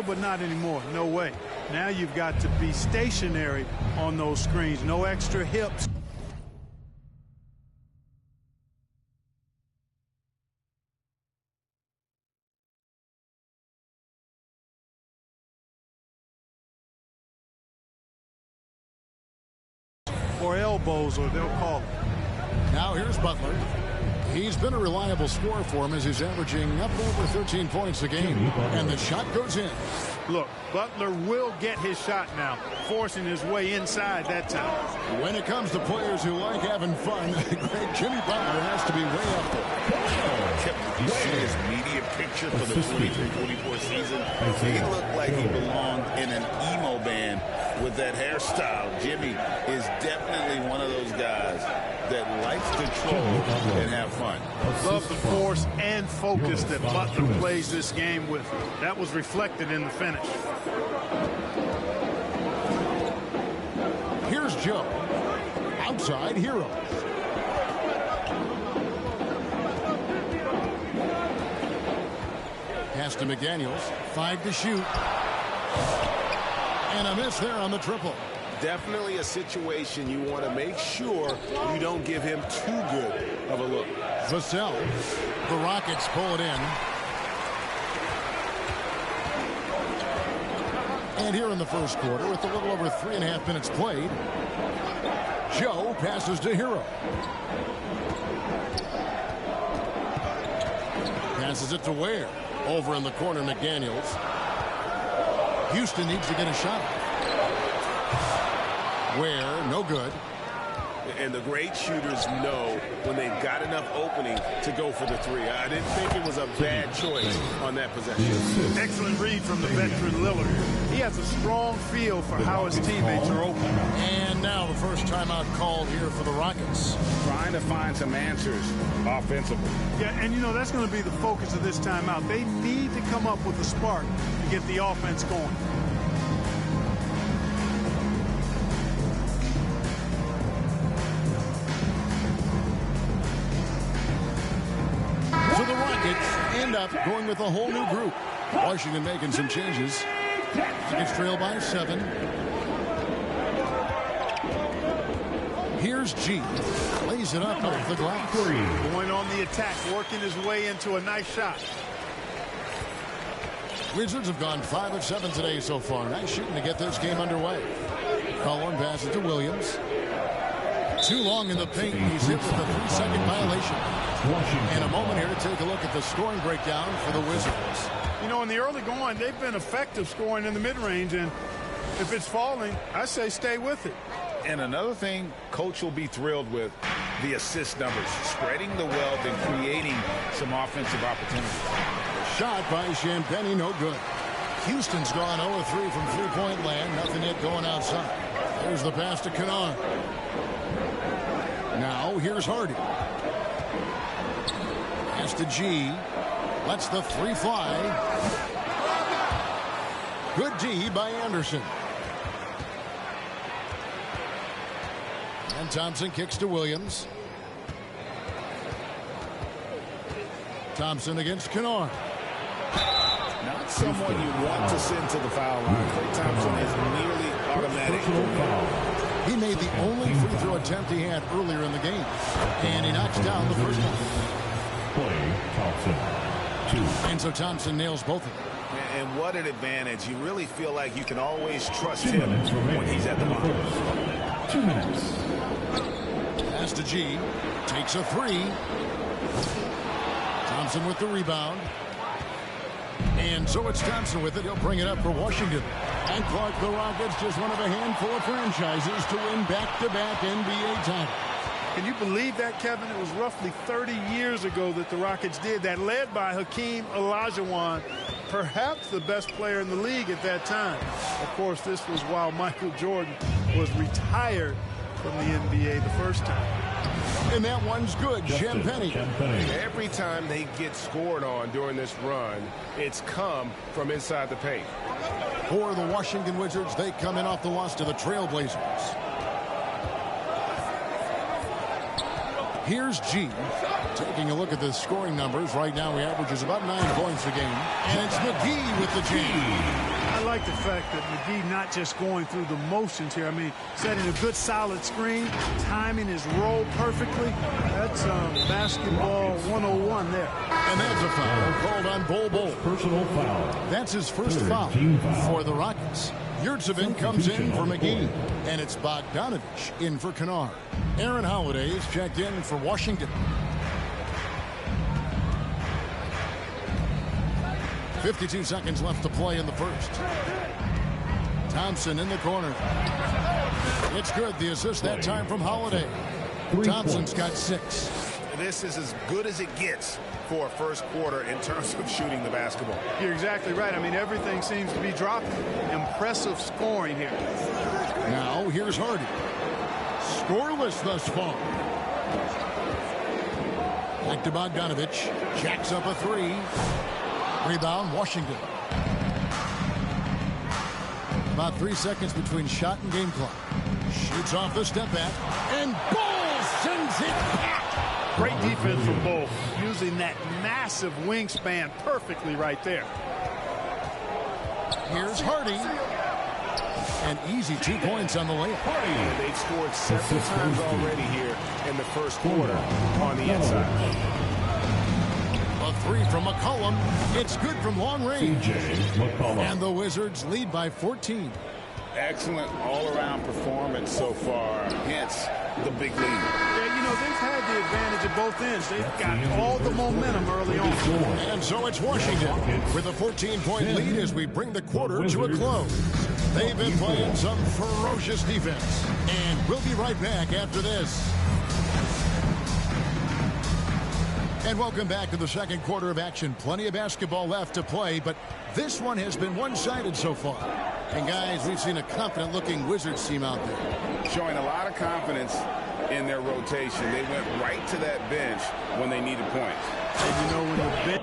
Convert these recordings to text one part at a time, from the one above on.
but not anymore. No way. Now you've got to be stationary on those screens. No extra hips. Or elbows, or they'll call it. Now here's Butler. He's been a reliable scorer for him as he's averaging up over 13 points a game. And the shot goes in. Look, Butler will get his shot now, forcing his way inside that time. When it comes to players who like having fun, great Jimmy Butler has to be way up there. You see his media picture for the 23-24 season? He looked like he belonged in an emo band with that hairstyle. Jimmy is definitely one of those guys that likes to troll and have fun. Love the force and focus that Butler plays this game with. That was reflected in the finish. Here's Joe. Outside Herro. Pass to McDaniels. 5 to shoot. And a miss there on the triple. Definitely a situation you want to make sure you don't give him too good of a look. Vassell. The Rockets pull it in. And here in the first quarter, with a little over 3.5 minutes played, Joe passes to Herro. Passes it to Ware. Over in the corner, McDaniels. Houston needs to get a shot. Ware, no good. And the great shooters know when they've got enough opening to go for the three. I didn't think it was a bad choice on that possession. Excellent read from the veteran Lillard. He has a strong feel for how his teammates are open. And now the first timeout called here for the Rockets. Trying to find some answers offensively. Yeah, and you know, that's going to be the focus of this timeout. They need to come up with a spark to get the offense going. So the Rockets end up going with a whole new group. Washington making some changes. Rockets trail by 7. Here's G. Lays it up off the glass. Going on the attack, working his way into a nice shot. Wizards have gone 5 of 7 today so far. Nice shooting to get this game underway. Cullen passes to Williams. Too long in the paint. He's hit with a 3-second violation. And a moment here to take a look at the scoring breakdown for the Wizards. You know, in the early going, they've been effective scoring in the mid-range, and if it's falling, I say stay with it. And another thing Coach will be thrilled with, the assist numbers, spreading the wealth and creating some offensive opportunities. Shot by Champagnie, no good. Houston's gone 0-3 from three-point land. Nothing yet going outside. There's the pass to Kennard. Now here's Hardy. Pass to G. Lets the 3 fly. Good D by Anderson. And Thompson kicks to Williams. Thompson against Kennard. Not someone you want to send to the foul line. Klay Thompson is nearly automatic. He made the only free throw attempt he had earlier in the game. And he knocks down the first one. Klay Thompson, 2. And so Thompson nails both of them. And what an advantage. You really feel like you can always trust him when he's at the line. 2 minutes. Pass to G. Takes a 3. Thompson with the rebound. And so it's Thompson with it. He'll bring it up for Washington. And Clark, the Rockets, just one of a handful of franchises to win back-to-back NBA titles. Can you believe that, Kevin? It was roughly 30 years ago that the Rockets did that, led by Hakeem Olajuwon, perhaps the best player in the league at that time. Of course, this was while Michael Jordan was retired from the NBA the first time. And that one's good. Champagnie. Every time they get scored on during this run, it's come from inside the paint. For the Washington Wizards, they come in off the loss to the Trailblazers. Here's G. Taking a look at the scoring numbers. Right now he averages about 9 points a game. And it's McGee with the jam. I like the fact that McGee not just going through the motions here. I mean, setting a good solid screen, timing his roll perfectly. That's basketball 101 there. And that's a foul called on Bol. Personal foul. That's his first foul for the Rockets. yr2 comes in for McGee. And it's Bogdanovich in for Kennard. Aaron Holiday is checked in for Washington. 52 seconds left to play in the first. Thompson in the corner. It's good. The assist that time from Holiday. Thompson's got 6. This is as good as it gets for a first quarter in terms of shooting the basketball. You're exactly right. I mean, everything seems to be dropping. Impressive scoring here. Now, here's Hardy. Scoreless thus far. Back to Bogdanovich. Jacks up a 3. Rebound, Washington. About 3 seconds between shot and game clock. Shoots off the step back. And Bol sends it back. Great defense from Bol, using that massive wingspan perfectly right there. Here's Hardy. And easy 2 points on the layup. Hardy. They've scored several times already here in the first quarter on the inside. A 3 from McCollum. It's good from long range. And the Wizards lead by 14. Excellent all-around performance so far. Hence the big lead. Yeah, you know, they've had the advantage at both ends. They've got all the momentum early on. And so it's Washington with a 14-point lead as we bring the quarter to a close. They've been playing some ferocious defense. And we'll be right back after this. And welcome back to the second quarter of action. Plenty of basketball left to play, but this one has been one-sided so far. And guys, we've seen a confident-looking Wizards team out there. Showing a lot of confidence in their rotation. They went right to that bench when they needed points. And you know, when the bench...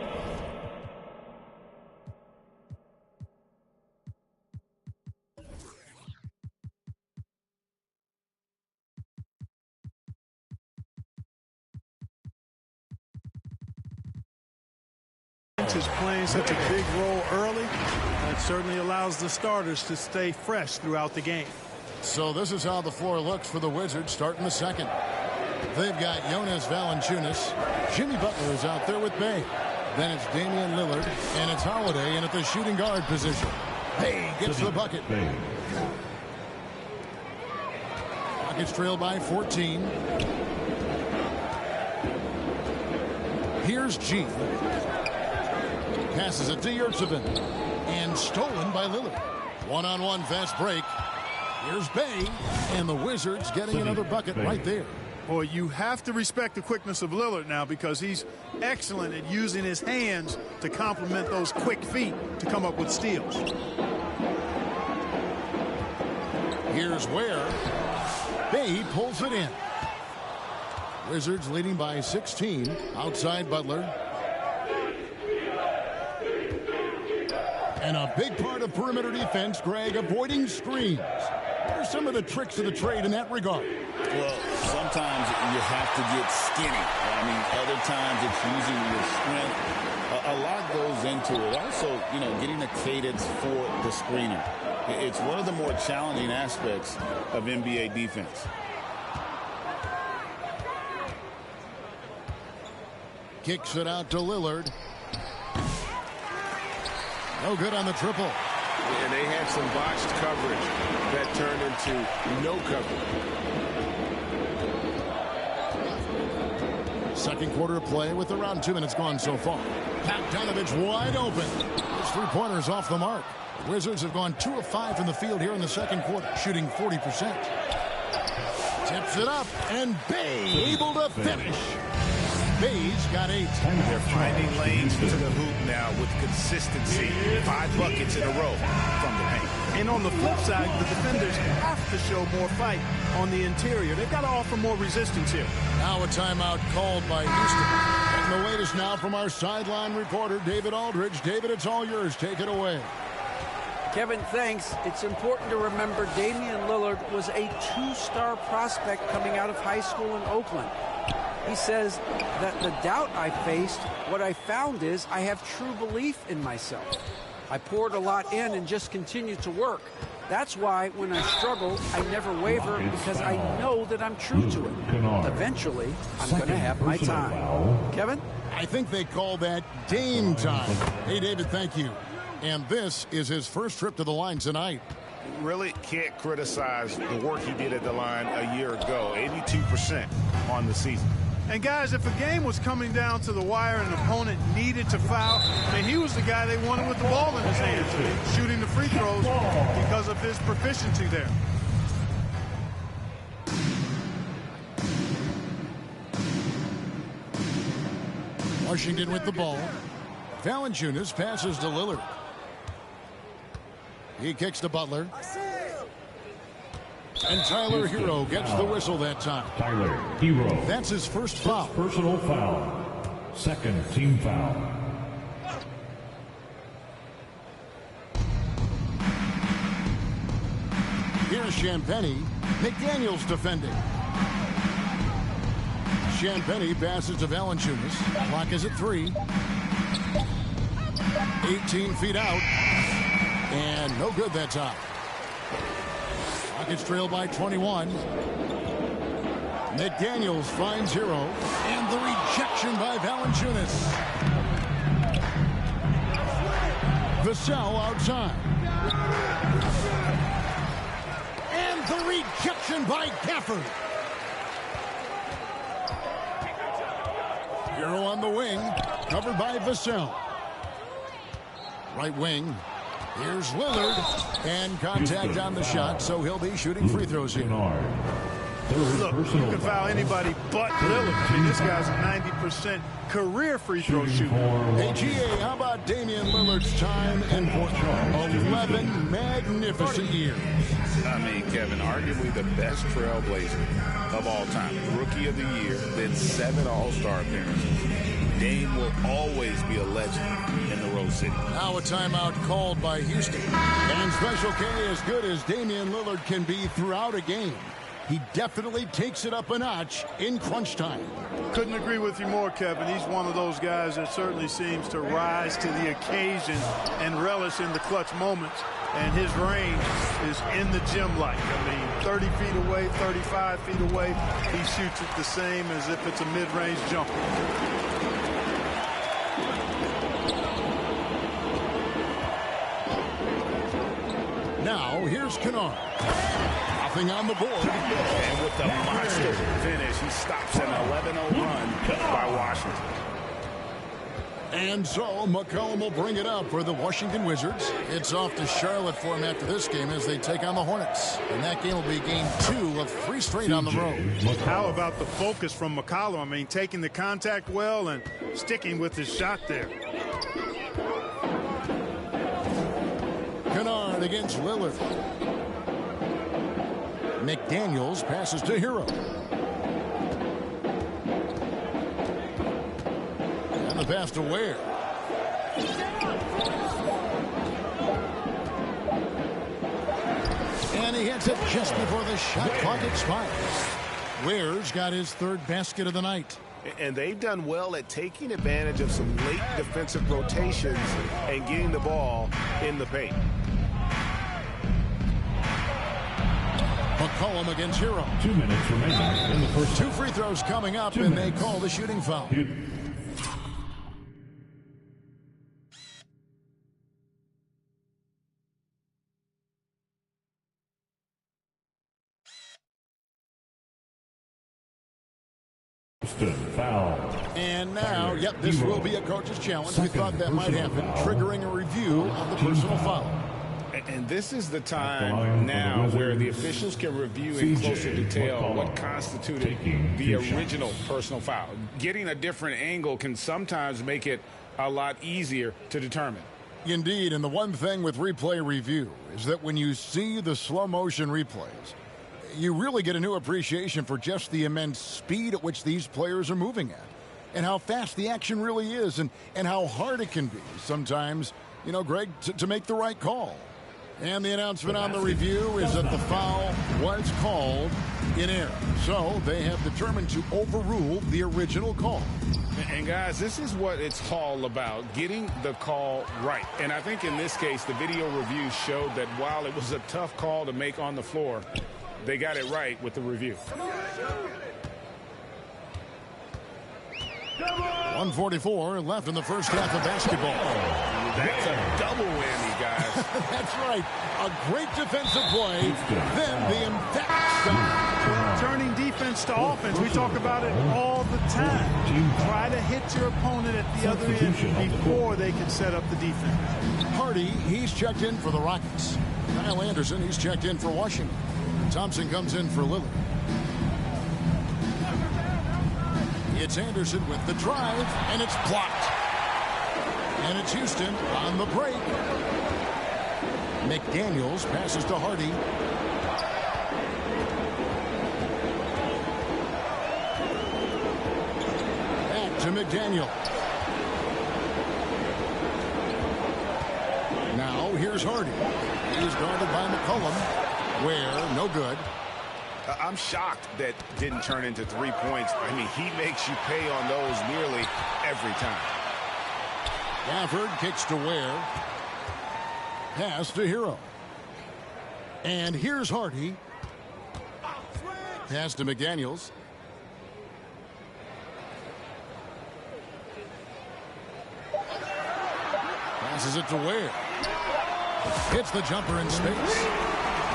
is playing such a big role early, that certainly allows the starters to stay fresh throughout the game. So this is how the floor looks for the Wizards starting the second. They've got Jonas Valanciunas. Jimmy Butler is out there with Bay. Then it's Damian Lillard, and it's Holiday in at the shooting guard position. Bay gets the bucket. Rockets trail by 14. Here's G. Passes it to yr2 and stolen by Lillard. One-on-one fast break. Here's Bay, and the Wizards getting another bucket right there. Boy, you have to respect the quickness of Lillard now, because he's excellent at using his hands to complement those quick feet to come up with steals. Here's Ware. Bay pulls it in. Wizards leading by 16. Outside Butler. And a big part of perimeter defense, Greg, avoiding screens. What are some of the tricks of the trade in that regard? Well, sometimes you have to get skinny. I mean, other times it's using your strength. A lot goes into it. Also, you know, getting a cadence for the screener. It's one of the more challenging aspects of NBA defense. Kicks it out to Lillard. No good on the triple. And they had some botched coverage that turned into no coverage. Second quarter of play with around 2 minutes gone so far. Bogdanovich wide open. His three-pointers off the mark. The Wizards have gone 2 of 5 from the field here in the second quarter, shooting 40%. Tips it up, and Bay able to finish. Bay's got 8. They're finding lanes to the hoop now with consistency. 5 buckets in a row from the paint. And on the flip side, the defenders have to show more fight on the interior. They've got to offer more resistance here. Now a timeout called by Houston. And the latest now from our sideline reporter, David Aldridge. David, it's all yours. Take it away. Kevin, thanks. It's important to remember Damian Lillard was a 2-star prospect coming out of high school in Oakland. He says that the doubt I faced, what I found is I have true belief in myself. I poured a lot in and just continued to work. That's why when I struggle, I never waver because I know that I'm true to it. Eventually, I'm going to have my time. Kevin? I think they call that game time. Hey, David, thank you. And this is his first trip to the line tonight. Really can't criticize the work he did at the line a year ago. 82% on the season. And guys, if a game was coming down to the wire and an opponent needed to foul, I mean, he was the guy they wanted with the ball in his hands, shooting the free throws because of his proficiency there. Washington with the ball. Valanciunas passes to Lillard. He kicks to Butler. And Tyler Herro gets the whistle that time. Tyler Herro. That's his first foul. Personal foul. Second team foul. Here's Champagnie. McDaniels defending. Champagnie passes to Valanciunas. Clock is at 3. 18 feet out. And no good that time. Rockets trail by 21. McDaniels finds Herro. And the rejection by Valanciunas. Vassell outside. And the rejection by Gafford. Herro on the wing. Covered by Vassell. Right wing. Here's Lillard, and contact on the shot, so he'll be shooting free throws here. Look, you can foul anybody but Lillard. I mean, this guy's a 90% career free throw shooter. Hey, GA, how about Damian Lillard's time in Portland? 11 magnificent years. I mean, Kevin, arguably the best trailblazer of all time. Rookie of the year, then 7 All-Star appearances. Dame will always be a legend in the Rose City. Now a timeout called by Houston. And Special K, as good as Damian Lillard can be throughout a game, he definitely takes it up a notch in crunch time. Couldn't agree with you more, Kevin. He's one of those guys that certainly seems to rise to the occasion and relish in the clutch moments. And his range is in the gym-like. I mean, 30 feet away, 35 feet away, he shoots it the same as if it's a mid-range jumper. Now, here's Kennard. Nothing on the board. And with the monster finish, he stops an 11-0 run by Washington. And so McCollum will bring it up for the Washington Wizards. It's off to Charlotte for him after this game as they take on the Hornets. And that game will be game 2 of 3 straight on the road. How about the focus from McCollum? I mean, taking the contact well and sticking with his shot there. Kennard against Lillard. McDaniels passes to Herro. And the pass to Ware. And he hits it just before the shot clock expires. Ware's got his 3rd basket of the night. And they've done well at taking advantage of some late defensive rotations and getting the ball in the paint. McCollum against Herro. 2 minutes remaining in the first. 2 free throws coming up, and they call the shooting foul. Foul. And now, yep, this will be a coach's challenge. We thought that might happen, triggering a review of the personal foul. And this is the time now where the officials can review in closer detail what constituted the original personal foul. Getting a different angle can sometimes make it a lot easier to determine. Indeed, and the one thing with replay review is that when you see the slow motion replays, you really get a new appreciation for just the immense speed at which these players are moving at and how fast the action really is and how hard it can be sometimes, you know, Greg, to make the right call. And the announcement on the review is that the foul was called in error. So they have determined to overrule the original call. And guys, this is what it's all about, getting the call right. And I think in this case, the video review showed that while it was a tough call to make on the floor, they got it right with the review. 1:44 left in the first half of basketball. That's a double whammy, guys. That's right. A great defensive play, then the emphatic stop. Turning defense to offense. We talk about it all the time. Try to hit your opponent at the other end before they can set up the defense. Hardy, he's checked in for the Rockets. Kyle Anderson, he's checked in for Washington. Thompson comes in for Lillard. It's Anderson with the drive, and it's blocked. And it's Houston on the break. McDaniels passes to Hardy. Back to McDaniel. Now here's Hardy. He's guarded by McCollum. Ware, no good. I'm shocked that didn't turn into 3 points. I mean, he makes you pay on those nearly every time. Gafford kicks to Ware. Pass to Herro. And here's Hardy. Pass to McDaniels. Passes it to Ware. Hits the jumper in space.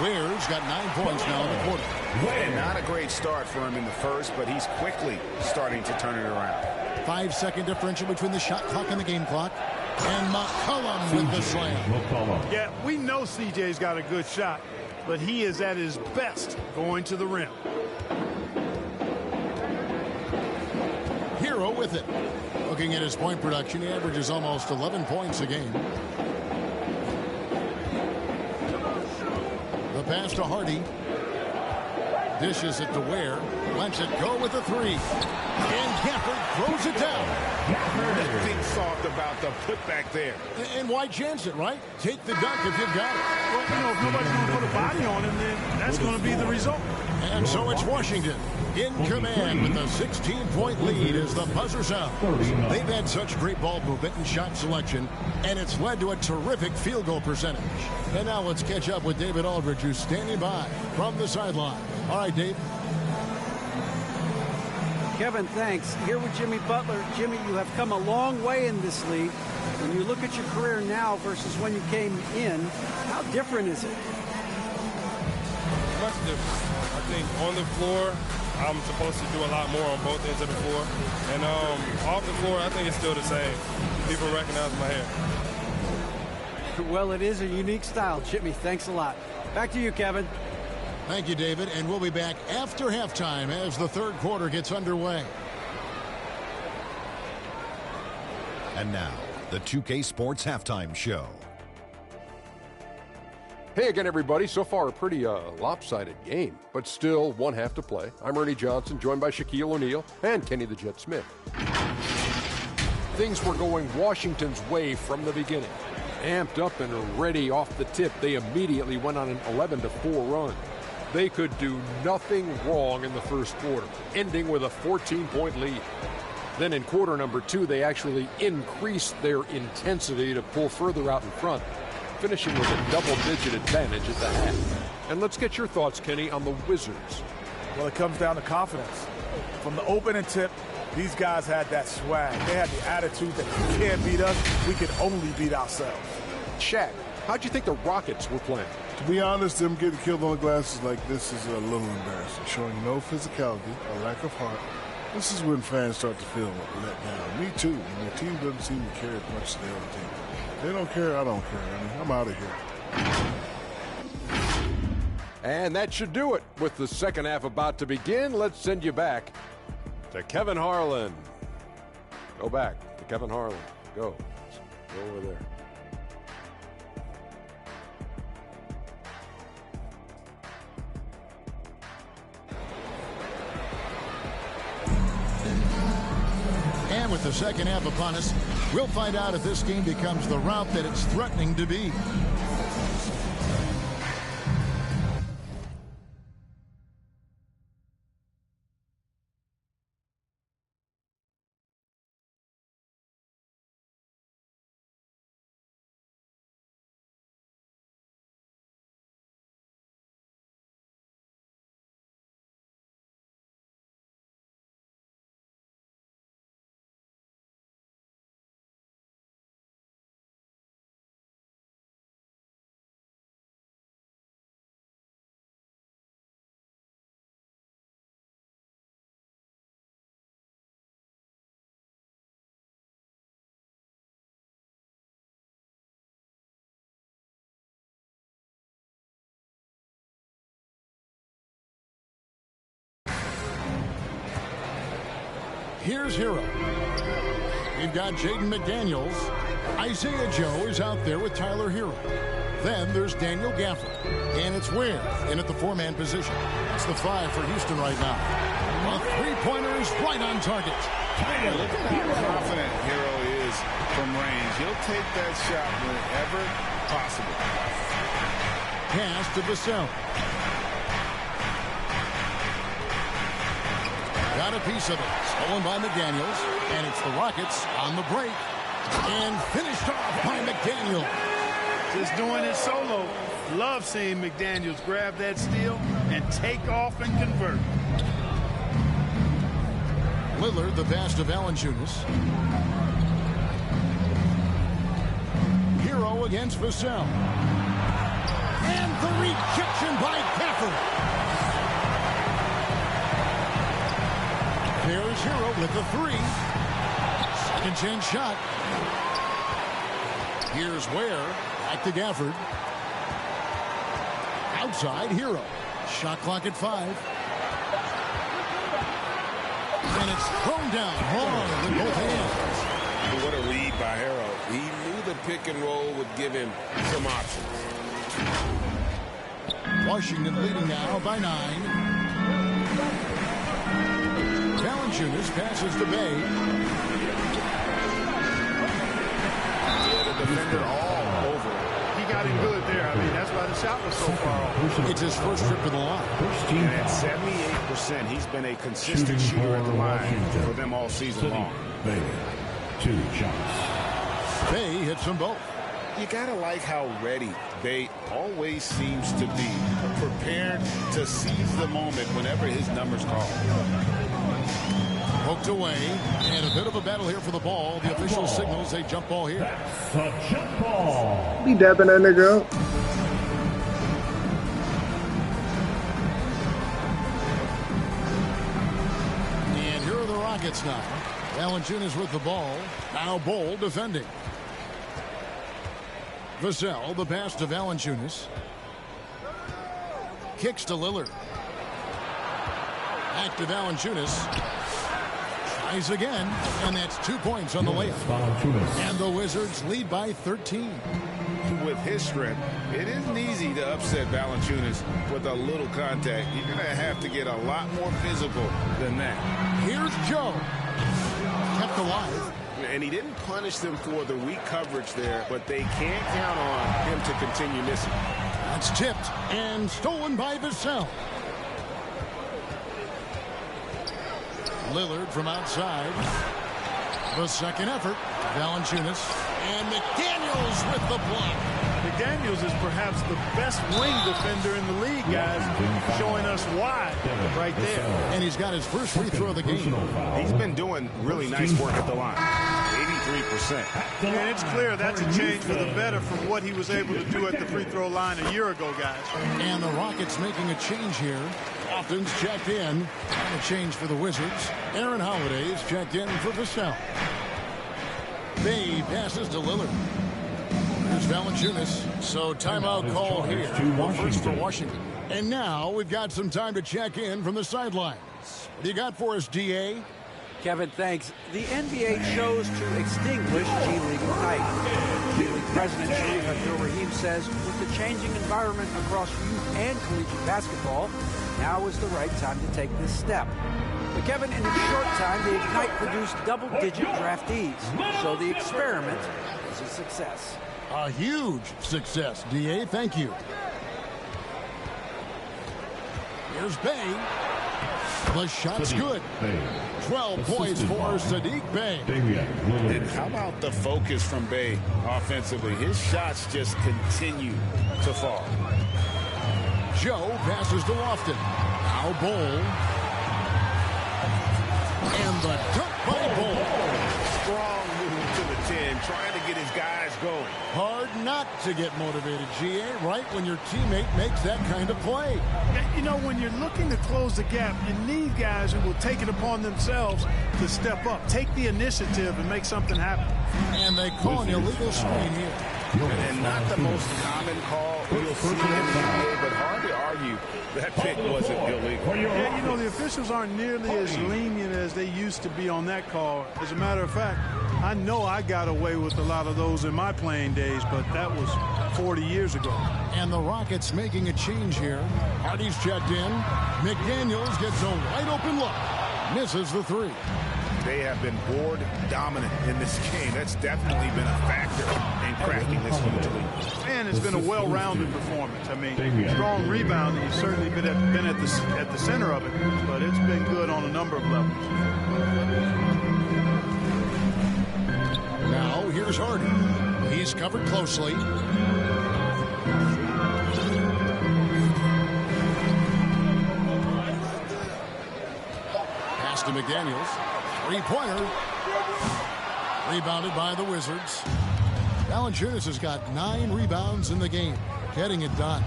Ware's got 9 points now in the quarter. And not a great start for him in the first, but he's quickly starting to turn it around. 5-second differential between the shot clock and the game clock. And McCollum with the slam. Yeah, we know CJ's got a good shot, but he is at his best going to the rim. Herro with it. Looking at his point production, he averages almost 11 points a game. The pass to Hardy. Dishes it to Ware. Lets it go with a three. And Gafford throws it down. Nothing soft about the putback there. And why chance it, right? Take the dunk if you've got it. Well, you know, if nobody's going to put a body on him, then that's going to be the result. And so it's Washington in command with a 16-point lead as the buzzer sounds. They've had such great ball movement and shot selection, and it's led to a terrific field goal percentage. And now let's catch up with David Aldridge, who's standing by from the sideline. All right, Dave. Kevin, thanks. Here with Jimmy Butler. Jimmy, you have come a long way in this league. When you look at your career now versus when you came in, how different is it? Much different. I think on the floor, I'm supposed to do a lot more on both ends of the floor. And off the floor, I think it's still the same. People recognize my hair. Well, it is a unique style, Jimmy. Thanks a lot. Back to you, Kevin. Thank you, David. And we'll be back after halftime as the third quarter gets underway. And now, the 2K Sports Halftime Show. Hey again, everybody. So far, a pretty lopsided game, but still one half to play. I'm Ernie Johnson, joined by Shaquille O'Neal and Kenny the Jet Smith. Things were going Washington's way from the beginning. Amped up and ready off the tip, they immediately went on an 11-4 run. They could do nothing wrong in the first quarter, ending with a 14-point lead. Then in quarter number 2, they actually increased their intensity to pull further out in front, finishing with a double-digit advantage at the half. And let's get your thoughts, Kenny, on the Wizards. Well, it comes down to confidence. From the opening tip, these guys had that swag. They had the attitude that if you can't beat us, we can only beat ourselves. Shaq, how'd you think the Rockets were playing? To be honest, them getting killed on the glasses like this is a little embarrassing, showing no physicality, a lack of heart. This is when fans start to feel let down. Me too. And the team doesn't seem to care as much as the other team. They don't care, I don't care. I mean, I'm out of here. And that should do it. With the second half about to begin, let's send you back to Kevin Harlan. Go back to Kevin Harlan. Go over there. And with the second half upon us, we'll find out if this game becomes the route that it's threatening to be. Here's Herro. We've got Jaden McDaniels. Isaiah Joe is out there with Tyler Herro. Then there's Daniel Gafford. And it's Ware in at the 4-man position. That's the 5 for Houston right now. A 3-pointer is right on target. Man, look at how confident Herro is from range. He'll take that shot whenever possible. Pass to Vassell. Got a piece of it. Stolen by McDaniels. And it's the Rockets on the break. And finished off by McDaniels. Just doing it solo. Love seeing McDaniels grab that steal and take off and convert. Lillard, the pass to Valanciunas. Herro against Vassell. And the rejection by Gafford. There's Herro with the 3. Second chance shot. Here's Ware. Back to Gafford. Outside, Herro. Shot clock at 5. And it's thrown down hard with both hands. What a read by Herro. He knew the pick and roll would give him some options. Washington leading now by 9. Valanciunas passes to Bay. The defender all over. He got him good there. I mean, that's why the shot was so far off. It's his first trip to the line. And at 78%, he's been a consistent shooter at the line for them all season long. Bay, 2 shots. Bay hits them both. You gotta like how ready Bay always seems to be, prepared to seize the moment whenever his number's called. Poked away, and a bit of a battle here for the ball. The official signals a jump ball here. That's a jump ball. Be dapping that nigga up. And here are the Rockets now. Valanciunas with the ball. Now Bol defending. Vassell, the pass to Valanciunas. Kicks to Lillard. Back to Valanciunas. Tries again, and that's 2 points on the layup. And the Wizards lead by 13. With his strength, it isn't easy to upset Valanciunas with a little contact. You're going to have to get a lot more physical than that. Here's Joe. Kept alive. And he didn't punish them for the weak coverage there, but they can't count on him to continue missing. That's tipped and stolen by Vassell. Lillard from outside. The second effort. Valanciunas. And McDaniels with the block. McDaniels is perhaps the best wing defender in the league, guys, showing us why right there. And he's got his first free throw of the game. He's been doing really nice work at the line. 83%. And it's clear that's a change for the better from what he was able to do at the free throw line a year ago, guys. And the Rockets making a change here. Lofton's checked in. And a change for the Wizards. Aaron Holiday's checked in for Vassell. Bay passes to Lillard. Here's Valanciunas. So timeout called here. First for Washington. And now we've got some time to check in from the sidelines. What do you got for us, DA? Kevin, thanks. The NBA chose to extinguish G League Ignite. G League President Sharif Abdul-Rahim says with the changing environment across youth and collegiate basketball, now is the right time to take this step. But Kevin, in a short time, the Ignite produced double-digit draftees. So the experiment is a success. A huge success, DA. Thank you. Here's Bay. The shot's good. 12 points for Saddiq Bey. And how about the focus from Bay offensively? His shots just continue to fall. Joe passes to Lofton. Now Bol. And the dunk by Bol. Strong move to the 10, trying to get his guys going. Hard not to get motivated, GA, right when your teammate makes that kind of play. You know, when you're looking to close the gap, you need guys who will take it upon themselves to step up, take the initiative, and make something happen. And they call an illegal screen here. And Not the most common call you'll see in the NBA, but hard to argue that pick wasn't illegal. Yeah, you know, the officials aren't nearly as lenient as they used to be on that call. As a matter of fact, I know I got away with a lot of those in my playing days, but that was 40 years ago. And the Rockets making a change here. Hardy's checked in. McDaniels gets a wide open look. Misses the three. They have been board dominant in this game. That's definitely been a factor in cracking this huge lead. And it's been a well-rounded performance. I mean, strong rebounding. He's certainly been at the center of it, but it's been good on a number of levels. Now here's Hardy. He's covered closely. Pass to McDaniels. Three-pointer. Rebounded by the Wizards. Valanciunas has got 9 rebounds in the game. Getting it done.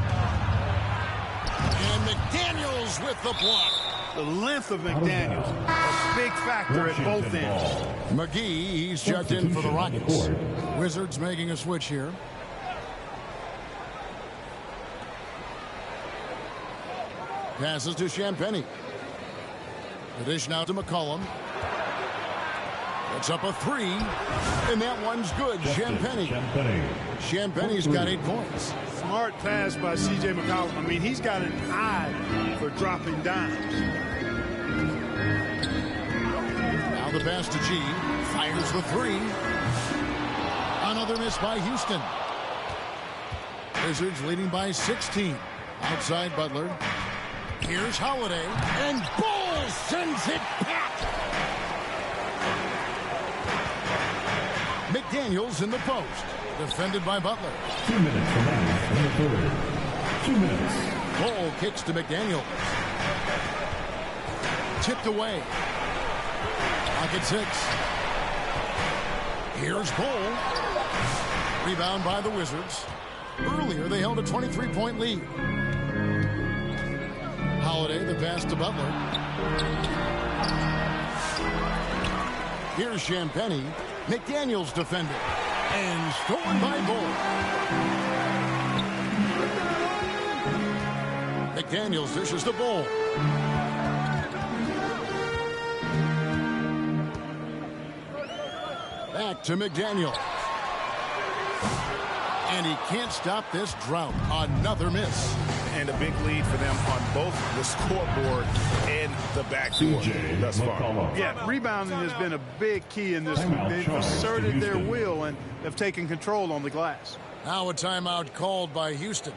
And McDaniels with the block. The length of McDaniels, a big factor at both ends. McGee, he's checked in for the Rockets. Wizards making a switch here. Passes to Champagnie. The dish now to McCollum. It's up a three, and that one's good. Champagnie. Champagnie's got 8 points. Smart pass by C.J. McCollum. I mean, he's got an eye for dropping dimes. Now the pass to G. Fires the three. Another miss by Houston. Wizards leading by 16. Outside Butler. Here's Holiday. And Bull sends it back. McDaniels in the post. Defended by Butler. 2 minutes remaining in the third. 2 minutes. Bull kicks to McDaniels. Tipped away. Pocket 6. Here's Bull. Rebound by the Wizards. Earlier, they held a 23-point lead. Holiday, the pass to Butler. Here's Champagnie. McDaniels defended. And stolen by Bull. McDaniels dishes the Bull. Back to McDaniels. And he can't stop this drought. Another miss. And a big lead for them on both the scoreboard and the backcourt thus far. Yeah, rebounding has been a big key in this one. They've asserted their will and have taken control on the glass. Now a timeout called by Houston.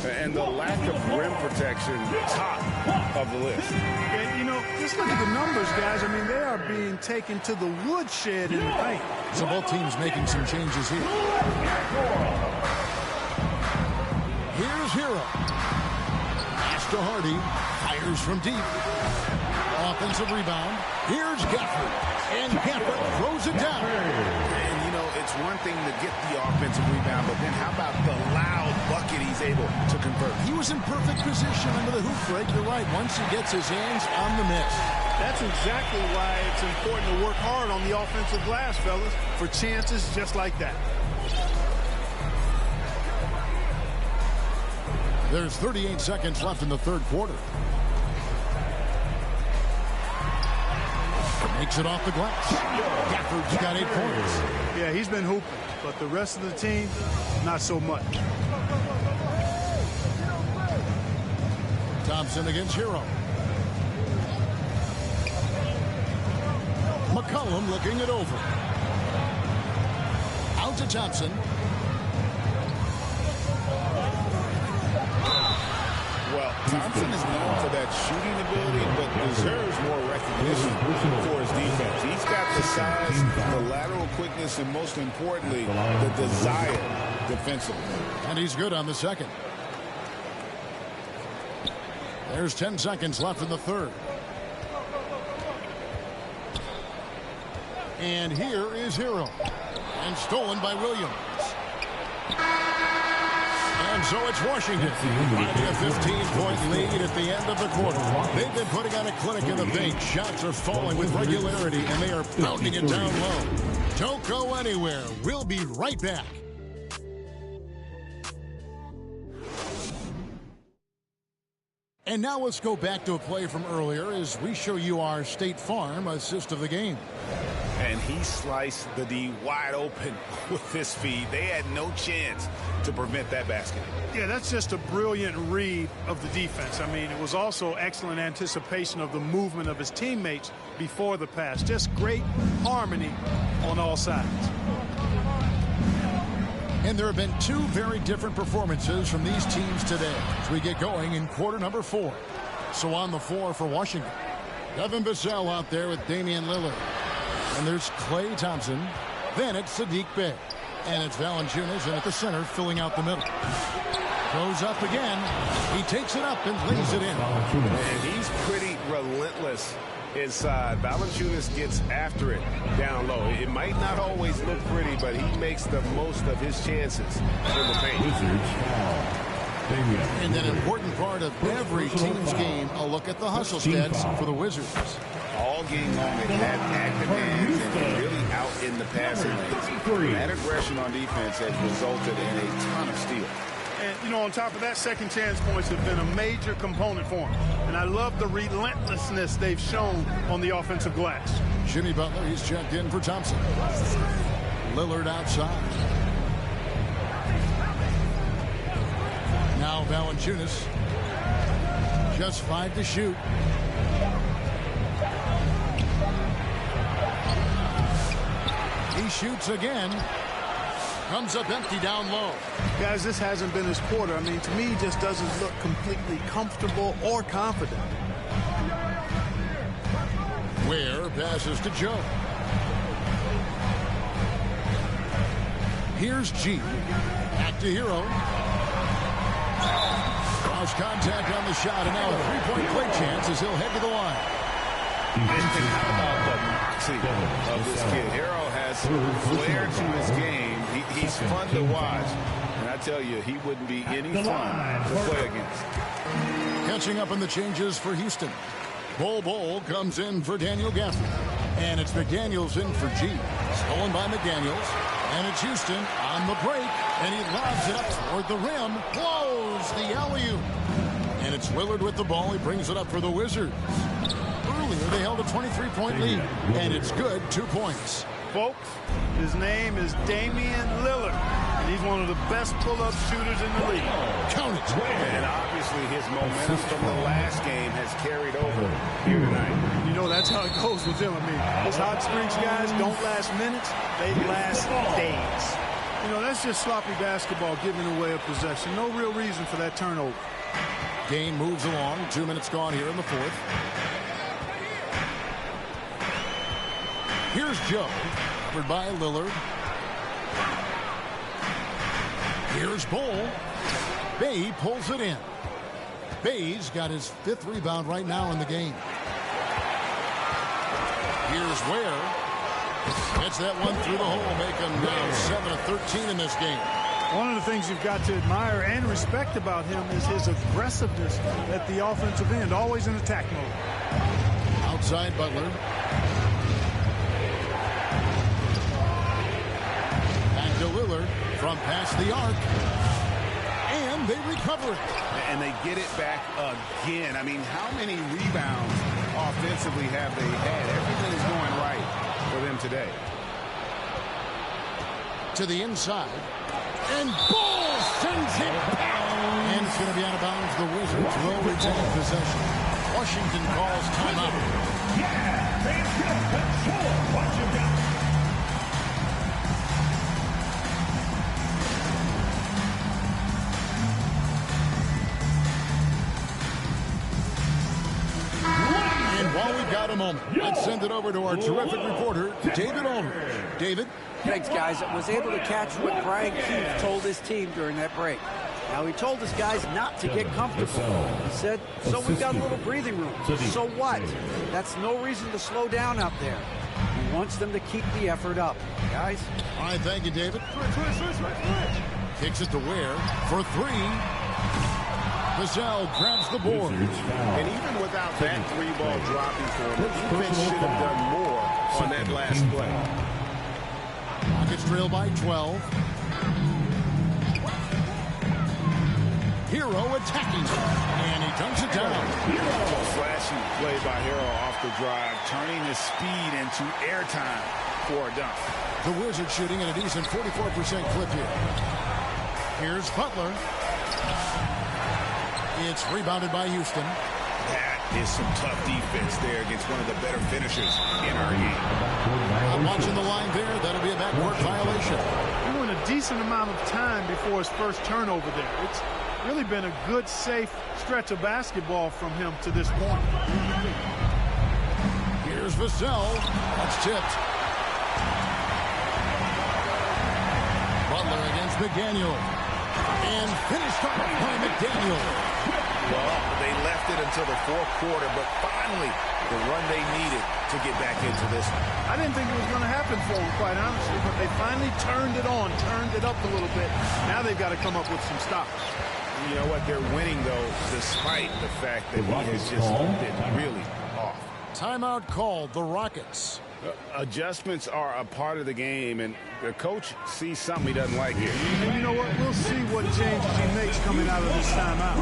And the lack of rim protection, top of the list. And, you know, just look at the numbers, guys. I mean, they are being taken to the woodshed in the paint. So both teams making some changes here. Here's Herro. Pass to Hardy. Fires from deep. Offensive rebound. Here's Gafford. And Gafford throws it down. And, you know, it's one thing to get the offensive rebound, but then how about the loud bucket he's able to convert? He was in perfect position under the hoop break. You're right. Once he gets his hands on the miss. That's exactly why it's important to work hard on the offensive glass, fellas, for chances just like that. There's 38 seconds left in the third quarter. Makes it off the glass. Gafford's got 8 points. Yeah, he's been hooping, but the rest of the team, not so much. Thompson against Herro. McCollum looking it over. Out to Thompson. Well, Thompson is known for that shooting ability, but deserves more recognition for his defense. He's got the size, the lateral quickness, and most importantly, the desire defensively. And he's good on the second. There's 10 seconds left in the third. And here is Herro. And stolen by Williams. And so it's Washington. Finding a 15-point lead at the end of the quarter. They've been putting on a clinic in the paint. Shots are falling with regularity, and they are pounding it down low. Don't go anywhere. We'll be right back. And now let's go back to a play from earlier as we show you our State Farm assist of the game. And he sliced the D wide open with this feed. They had no chance to prevent that basket. Yeah, that's just a brilliant read of the defense. I mean, it was also excellent anticipation of the movement of his teammates before the pass. Just great harmony on all sides. And there have been two very different performances from these teams today as we get going in quarter number 4. So on the floor for Washington, Devin Vassell out there with Damian Lillard. And there's Klay Thompson. Then it's Sadiq Bey. And it's Valanciunas in at the center filling out the middle. Goes up again. He takes it up and lays it in. And he's pretty relentless inside. Valanciunas gets after it down low. It might not always look pretty, but he makes the most of his chances in the paint. And an important part of every team's game, a look at the hustle stats for the Wizards. All game long, they've had active hands and really out in the passing lanes. That aggression on defense has resulted in a ton of steals. And, you know, on top of that, second chance points have been a major component for him. And I love the relentlessness they've shown on the offensive glass. Jimmy Butler, he's checked in for Thompson. Lillard outside. Now Valanciunas. Just 5 to shoot. He shoots again. Comes up empty down low. Guys, this hasn't been his quarter. I mean, to me, he just doesn't look completely comfortable or confident. Ware passes to Joe. Here's G. Back to Herro. Cross contact on the shot, and now a three-point play chance as he'll head to the line. And how about the moxie of this kid? Herro has flair to his game. He's fun to watch. And I tell you, he wouldn't be any fun to play against. Catching up on the changes for Houston. Bol comes in for Daniel Gafford. And it's McDaniels in for G. Stolen by McDaniels. And it's Houston on the break. And he lobs it up toward the rim. Blows the alley-oop. And it's Lillard with the ball. He brings it up for the Wizards. Earlier, they held a 23-point lead. And it's good, 2 points. Folks, his name is Damian Lillard. And he's one of the best pull-up shooters in the league. Count it. And obviously his momentum from the last game has carried over here tonight. You know, that's how it goes with him. I mean, those hot streaks, guys, don't last minutes. They last days. You know, that's just sloppy basketball giving away a possession. No real reason for that turnover. Game moves along. 2 minutes gone here in the fourth. Here's Joe, covered by Lillard. Here's Bol. Bey pulls it in. Bey's got his 5th rebound right now in the game. Here's Ware. Gets that one through the hole, making now 7 of 13 in this game. One of the things you've got to admire and respect about him is his aggressiveness at the offensive end, always in attack mode. Outside Butler. Back to Lillard from past the arc. And they recover it. And they get it back again. I mean, how many rebounds offensively have they had? Everything is going right for them today. To the inside. And Bol sends it back. And it's going to be out of bounds. The Wizards will retain possession. Washington calls timeout. Yeah, fans, control what you got. And while we've got a moment, let's send it over to our terrific reporter, David Aldridge. David? Thanks, guys. I was able to catch what Brian Keefe told his team during that break. Now, he told his guys not to get comfortable. He said, so we've got a little breathing room. So what? That's no reason to slow down out there. He wants them to keep the effort up. Guys? All right, thank you, David. Kicks it to Ware for 3. Vassell grabs the board. And even without that 3-ball dropping for him, the defense should have done more on that last play. Rockets trail by 12. Herro Herro attacking, and he dunks it down. Flashy play by Herro off the drive, turning his speed into airtime for a dunk. The Wizards shooting at a decent 44% clip here. Here's Butler. It's rebounded by Houston. That is some tough defense there against one of the better finishers in our game. I'm watching the line there. That'll be a backcourt violation. He went a decent amount of time before his first turnover there. It's really been a good, safe stretch of basketball from him to this point. Here's Vassell. That's tipped. Butler against McDaniel. And finished off by McDaniel. Well, they left it until the fourth quarter, but finally the run they needed to get back into this one. I didn't think it was going to happen for them, quite honestly, but they finally turned it on, turned it up a little bit. Now they've got to come up with some stops. You know what? They're winning, though, despite the fact that he has just been really off. Timeout called. The Rockets. Adjustments are a part of the game, and the coach sees something he doesn't like here. And you know what? We'll see what changes he makes coming out of this timeout.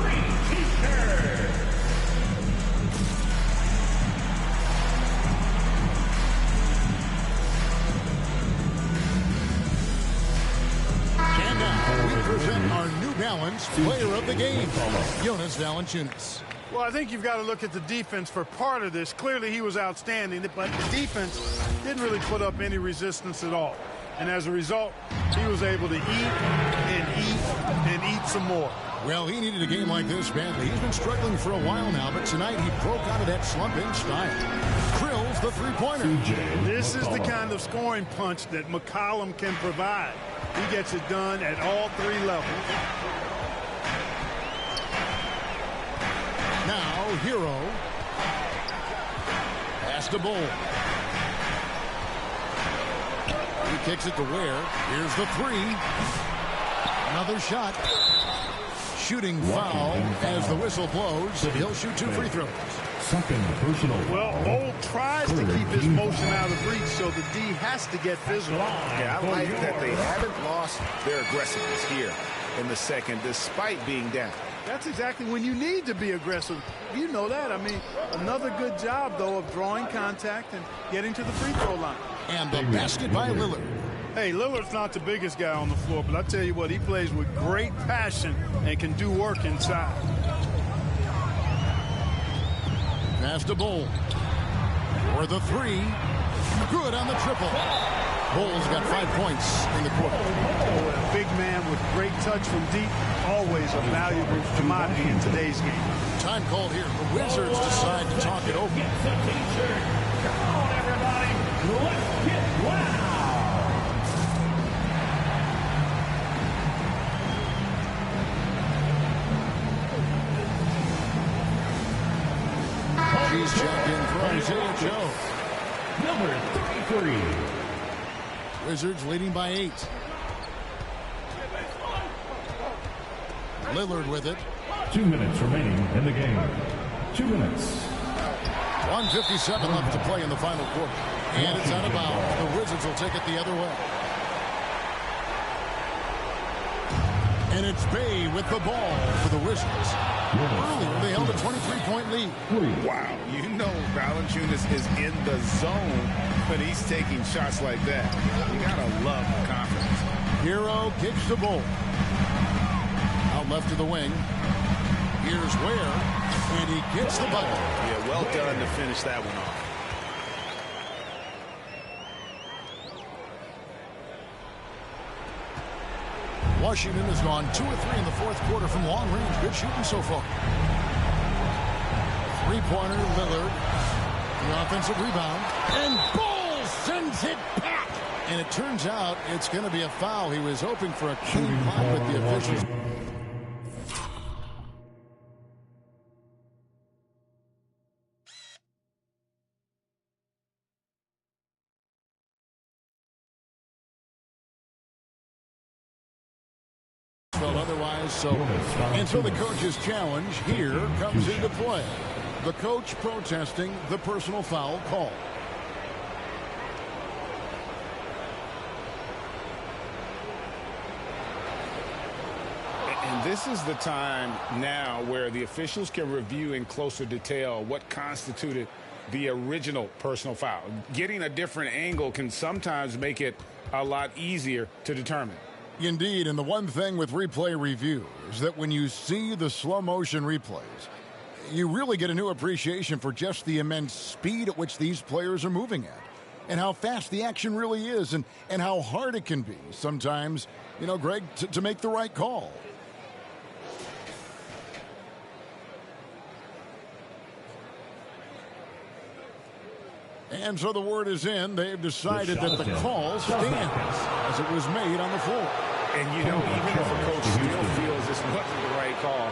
And now we present our New Balance Player of the Game, Jonas Valanciunas. Well, I think you've got to look at the defense for part of this. Clearly, he was outstanding, but the defense didn't really put up any resistance at all. And as a result, he was able to eat and eat and eat some more. Well, he needed a game like this badly. He's been struggling for a while now, but tonight he broke out of that slump in style. Drills the three-pointer. This is the kind of scoring punch that McCollum can provide. He gets it done at all three levels. Now, Herro. Pass to Bull. He kicks it to Ware. Here's the three. Another shot. Shooting foul as the whistle blows. He'll shoot 2 free throws. Second personal. Well, Bull tries to keep his motion out of reach, so the D has to get physical. Yeah, I like that they haven't lost their aggressiveness here in the second, despite being down. That's exactly when you need to be aggressive. You know that. I mean, another good job, though, of drawing contact and getting to the free throw line. And the basket by Lillard. Hey, Lillard's not the biggest guy on the floor, but I tell you what, he plays with great passion and can do work inside. Pass to Bull. For the three. Good on the triple. Bull's got 5 points in the quarter. A big man with great touch from deep, always a valuable commodity in today's game. Time called here. The Wizards decide to talk it over. Come on, everybody. Let's get loud. He's checked in for Isaiah Joe. Number 33. Wizards leading by 8. Lillard with it. 2 minutes remaining in the game. 2 minutes. 1:57 left to play in the final quarter. And it's out of bounds. The Wizards will take it the other way. And it's Bay with the ball for the Wizards. Earlier, they held a 23-point lead. Wow, you know Valanciunas is in the zone when he's taking shots like that. You gotta love the confidence. Herro kicks the ball. Out left to the wing. Here's Ware, and he gets the bucket. Yeah, well done to finish that one off. Washington has gone 2 of 3 in the fourth quarter from long range. Good shooting so far. Three-pointer, Lillard. The offensive rebound. And Bull sends it back. And it turns out it's going to be a foul. He was hoping for a clean block, but the officials. Otherwise, so until the coach's challenge here comes into play. The coach protesting the personal foul call. And this is the time now where the officials can review in closer detail what constituted the original personal foul. Getting a different angle can sometimes make it a lot easier to determine. Indeed, and the one thing with replay review is that when you see the slow motion replays, you really get a new appreciation for just the immense speed at which these players are moving at, and how fast the action really is, and how hard it can be sometimes, you know, Greg, to make the right call. And so the word is in. They've decided that the call stands as it was made on the floor. And, you know, even if a coach still feels this wasn't the right call,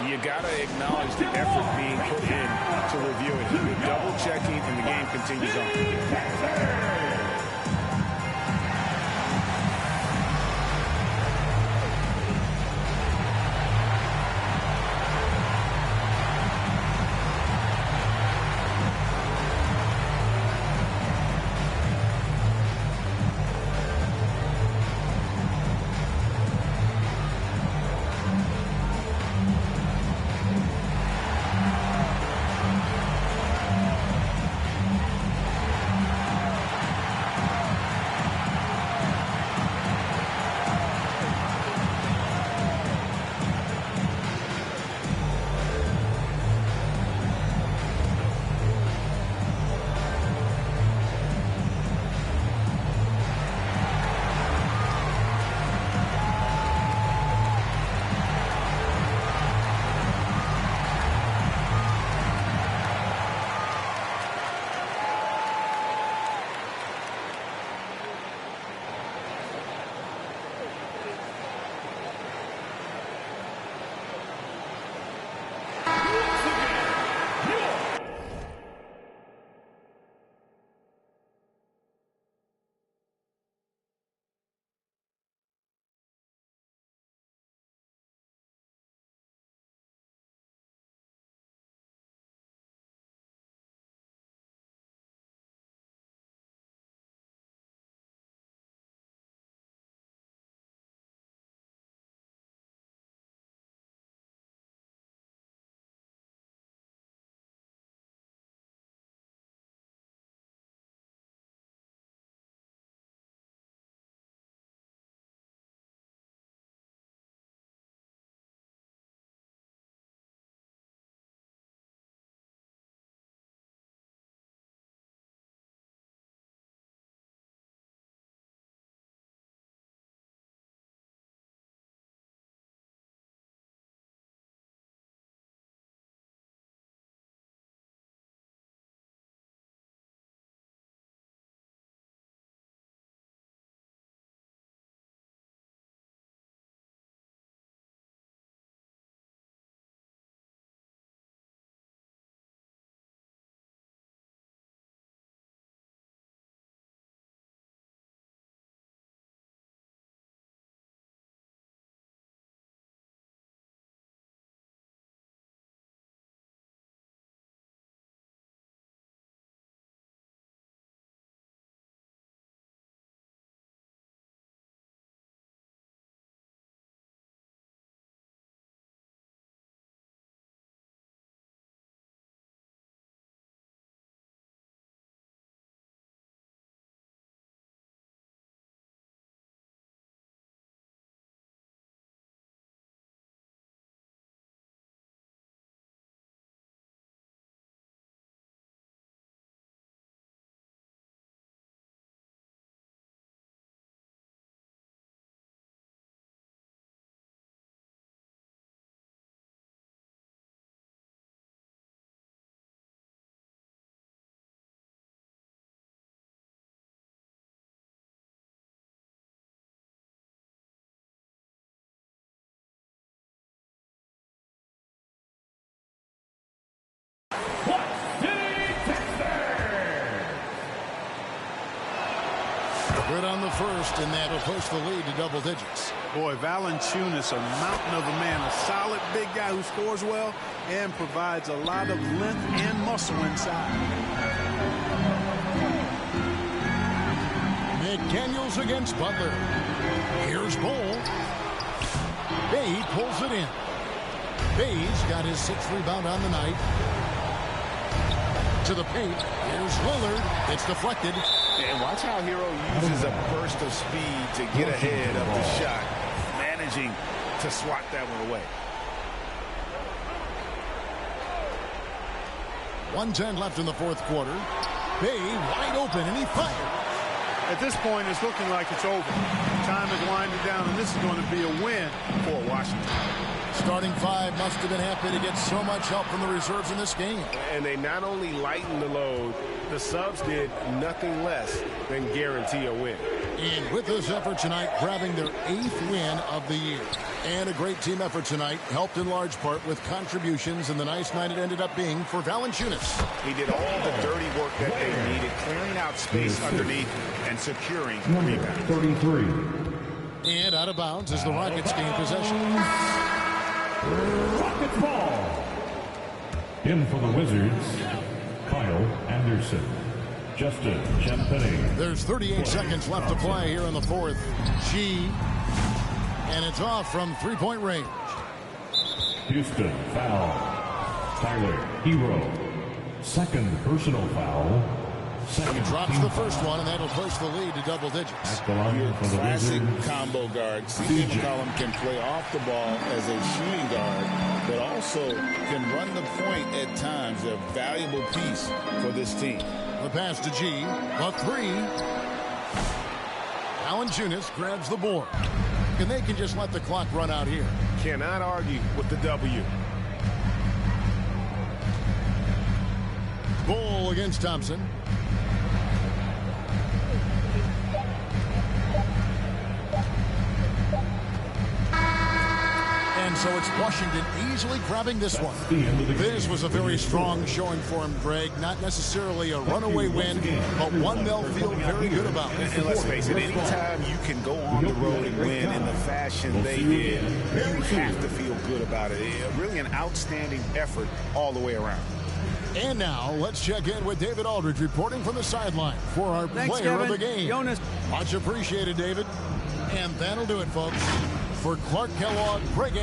you got to acknowledge the effort being put in to review it. You're double-checking, and the game continues on. Good on the first, and that'll push the lead to double digits. Boy, Valanciunas, a mountain of a man, a solid big guy who scores well and provides a lot of length and muscle inside. McDaniels against Butler. Here's Bull. Bay pulls it in. Bay's got his 6th rebound on the night. To the paint. Here's Lillard. It's deflected. And watch how Herro uses a burst of speed to get ahead of the shot, managing to swat that one away. 1:10 left in the 4th quarter. Bay wide open, and he fired. At this point, it's looking like it's over. Time is winding down, and this is going to be a win for Washington. Starting 5 must have been happy to get so much help from the reserves in this game. And they not only lightened the load, the subs did nothing less than guarantee a win. And with this effort tonight, grabbing their 8th win of the year. And a great team effort tonight, helped in large part with contributions, and the nice night it ended up being for Valanciunas. He did all the dirty work that they needed, clearing out space underneath and securing rebounds. 33. And out of bounds as the Rockets gain possession. Rockets ball. In for the Wizards, Kyle Anderson. Justin Champagny. There's 38 seconds left to play here in the 4th. G. And it's off from 3-point range. Houston foul. Tyler Herro. 2nd personal foul. He drops the first one, and that'll push the lead to double digits. Your classic combo guard. C.J. McCollum can play off the ball as a shooting guard, but also can run the point at times. A valuable piece for this team. The pass to G. A 3. Valanciunas grabs the board. And they can just let the clock run out here. Cannot argue with the W. Bull against Thompson. And so it's Washington easily grabbing this one. This was a very strong showing for him, Greg. Not necessarily a runaway win, but one they'll feel very good about. And let's face it, anytime you can go on the road and win in the fashion they did, you have to feel good about it. Really an outstanding effort all the way around. And now, let's check in with David Aldridge reporting from the sideline for our player of the game. Jonas. Much appreciated, David. And that'll do it, folks. For Clark Kellogg, Greg